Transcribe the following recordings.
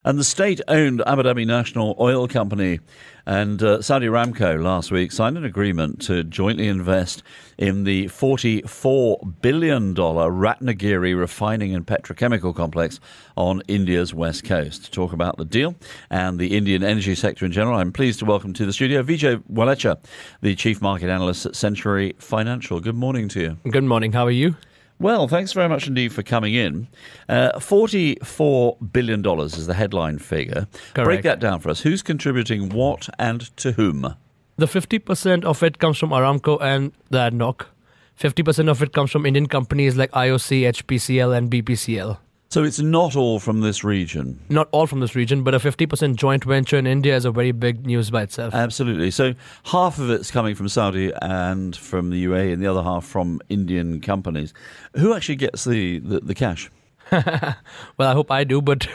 And the state-owned Abu Dhabi National Oil Company and Saudi Aramco last week signed an agreement to jointly invest in the $44 billion Ratnagiri refining and petrochemical complex on India's west coast. To talk about the deal and the Indian energy sector in general, I'm pleased to welcome to the studio Vijay Valecha, the Chief Market Analyst at Century Financial. Good morning to you. Good morning. How are you? Well, thanks very much indeed for coming in. $44 billion is the headline figure. Correct. Break that down for us. Who's contributing what and to whom? The 50% of it comes from Aramco and the ADNOC. 50% of it comes from Indian companies like IOC, HPCL and BPCL. So it's not all from this region? Not all from this region, but a 50% joint venture in India is a very big news by itself. Absolutely. So half of it's coming from Saudi and from the UAE and the other half from Indian companies. Who actually gets the cash? Well, I hope I do, but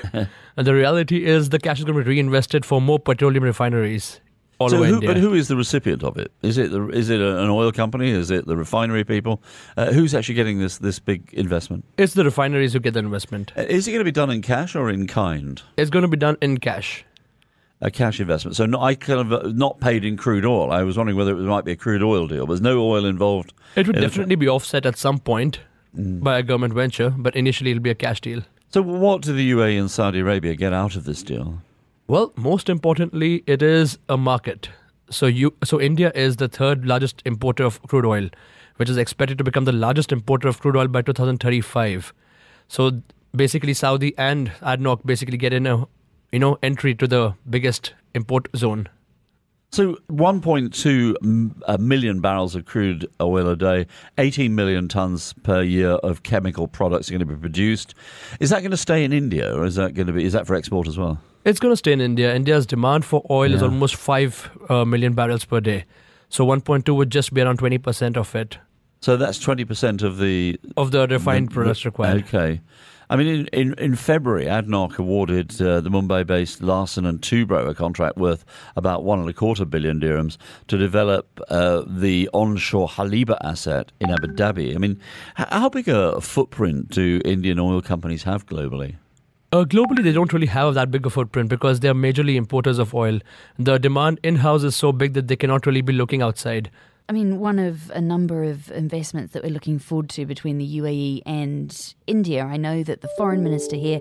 the reality is the cash is going to be reinvested for more petroleum refineries all over India. But who is the recipient of it? Is it an oil company? Is it the refinery people? Who's actually getting this big investment? It's the refineries who get the investment. Is it going to be done in cash or in kind? It's going to be done in cash. A cash investment. So not paid in crude oil. I was wondering whether it might be a crude oil deal. There's no oil involved. It would definitely be offset at some point by a government venture, but initially it'll be a cash deal. So what do the UAE and Saudi Arabia get out of this deal? Well, most importantly, it is a market. So India is the third largest importer of crude oil, which is expected to become the largest importer of crude oil by 2035. So basically, Saudi and ADNOC basically get in a entry to the biggest import zone. So 1.2 million barrels of crude oil a day, 18 million tons per year of chemical products are going to be produced. Is that going to stay in India, or is that for export as well? It's going to stay in India. India's demand for oil is almost 5 million barrels per day. So 1.2 would just be around 20% of it. So that's 20% of the refined products required. Okay. I mean, in February, ADNOC awarded the Mumbai-based Larsen and Toubro a contract worth about 1.25 billion dirhams to develop the onshore Haliba asset in Abu Dhabi. I mean, how big a footprint do Indian oil companies have globally? Globally, they don't really have that big a footprint because they are majorly importers of oil. The demand in-house is so big that they cannot really be looking outside. I mean, one of a number of investments that we're looking forward to between the UAE and India. I know that the foreign minister here,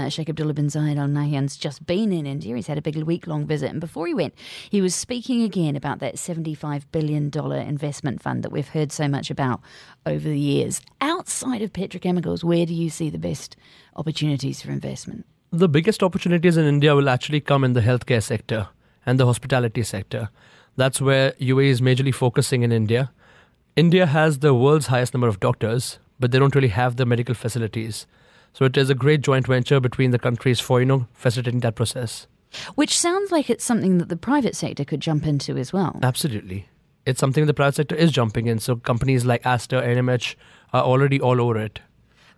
Sheikh Abdullah bin Zayed Al Nahyan's just been in India. He's had a big week-long visit. And before he went, he was speaking again about that $75 billion investment fund that we've heard so much about over the years. Outside of petrochemicals, where do you see the best opportunities for investment? The biggest opportunities in India will actually come in the healthcare sector and the hospitality sector. That's where UAE is majorly focusing in India. India has the world's highest number of doctors, but they don't really have the medical facilities. So it is a great joint venture between the countries for, facilitating that process. Which sounds like it's something that the private sector could jump into as well. Absolutely. It's something the private sector is jumping in. So companies like Aster, NMH are already all over it.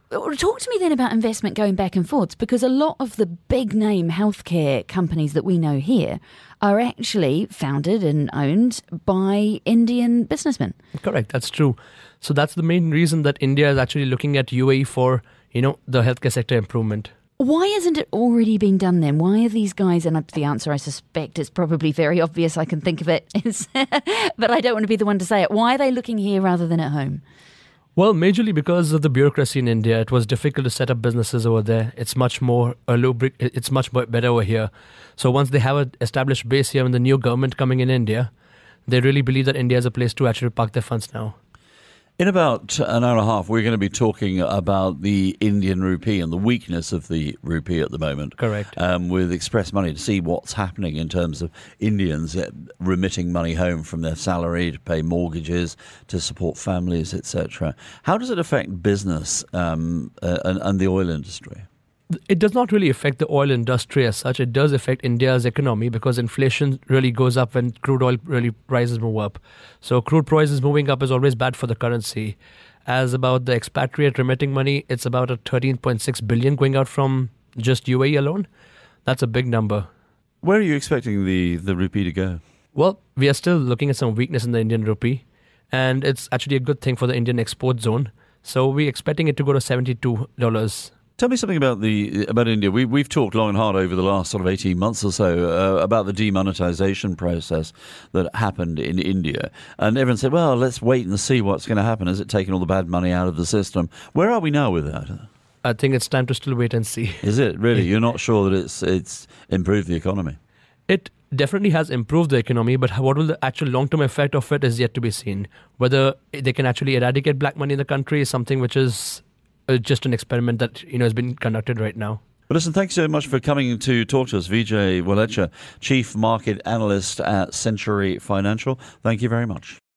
Talk to me then about investment going back and forwards, because a lot of the big name healthcare companies that we know here are actually founded and owned by Indian businessmen. Correct, that's true. So that's the main reason that India is actually looking at UAE for, the healthcare sector improvement. Why hasn't it already been done then? Why are these guys, and the answer I suspect is probably very obvious, I can think of it, but I don't want to be the one to say it. Why are they looking here rather than at home? Well, majorly because of the bureaucracy in India. It was difficult to set up businesses over there. It's much more it's much better over here. So once they have an established base here and the new government coming in India, they really believe that India is a place to actually park their funds now. In about an hour and a half, we're going to be talking about the Indian rupee and the weakness of the rupee at the moment. Correct. With Express Money to see what's happening in terms of Indians remitting money home from their salary to pay mortgages, to support families, etc. How does it affect business and the oil industry? It does not really affect the oil industry as such. It does affect India's economy because inflation really goes up when crude oil really prices move up. So crude prices moving up is always bad for the currency. As about the expatriate remitting money, it's about a 13.6 billion going out from just UAE alone. That's a big number. Where are you expecting the rupee to go? Well, we are still looking at some weakness in the Indian rupee, and it's actually a good thing for the Indian export zone. So we're expecting it to go to $72 Tell me something about India. We've talked long and hard over the last sort of 18 months or so about the demonetization process that happened in India. And everyone said, well, let's wait and see what's going to happen. Has it taken all the bad money out of the system? Where are we now with that? I think it's time to still wait and see. Is it really? You're not sure that it's improved the economy? It definitely has improved the economy, but what will the actual long-term effect of it is yet to be seen. Whether they can actually eradicate black money in the country is something which is just an experiment that has been conducted right now. Well, listen, thanks so much for coming to talk to us, Vijay Valecha, Chief Market Analyst at Century Financial. Thank you very much.